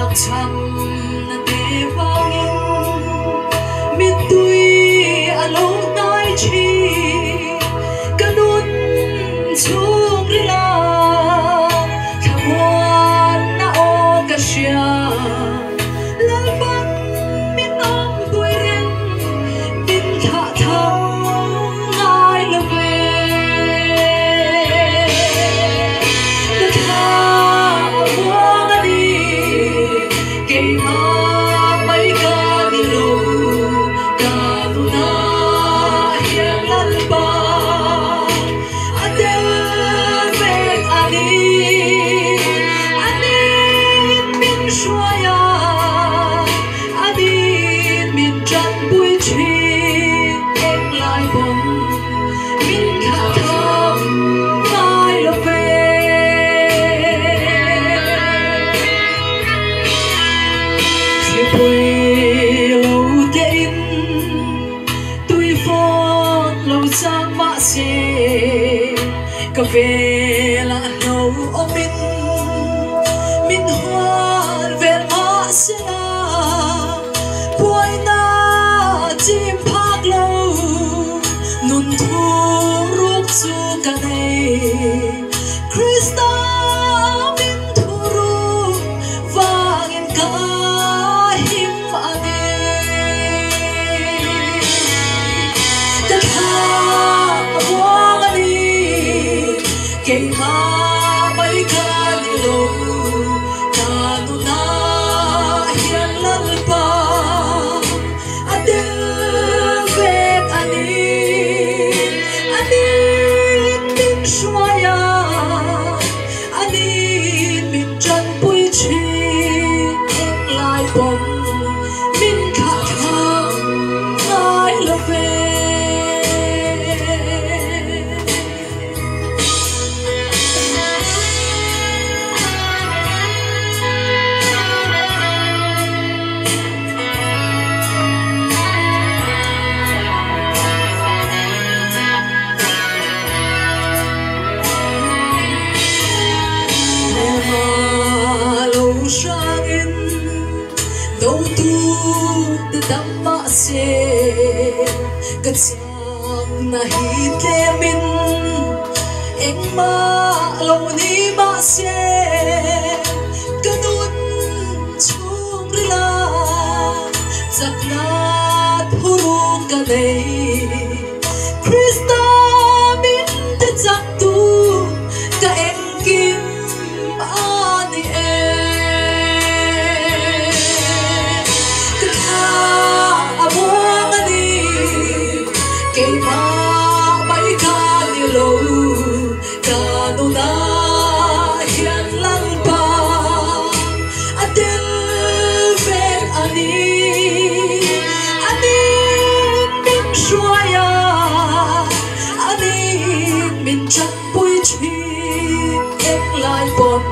nhạc trầm để vang miền tuy lâu tai chi cả nút chung đi la thà buồn na o cả xia lal băng miền ông tuổi ren miền thả thăm ai là về cả thà buông đi kể mà mấy ca đi lâu cả tu na hiền lal băng adel về anh min xoaya anh min trăng bụi chi em lại bóng min khát thầm ai là về chiếc quê lâu tên tôi phốt lâu sang mã xe cà phê là lâu ôm min hoa về mã xe quay na chim phác lâu nun thu rút su cả này Krista min thu rút vangin cả him ane cả thà buông đi kể mà mấy ca đi lâu cả tu na hiền lal băng adel về anh min xoaya anh min trăng bụi chi em lại bóng min khát thầm ai là về lâu sang in đâu tu để đắm mã xe cất giang na hít lệ min em mà lâu ni mã xe cái nút chung đi la giặc nát hurung cả đây Krista min te giặc tu cả em kim ani cả thà buông đi kể mà mấy ca đi lâu cả tu na hiền lal băng adel về anh min xoaya anh min trăng bụi chi em lại bóng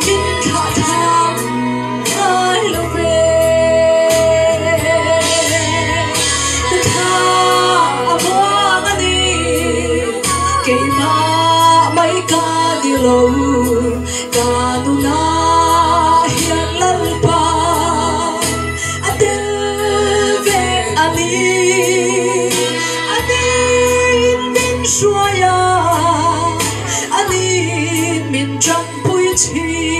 min khát thầm ai là về cả thà buông đi kể mà mấy ca đi lâu cả tu na hiền lal băng adel về anh min xoaya anh min trăng bụi chi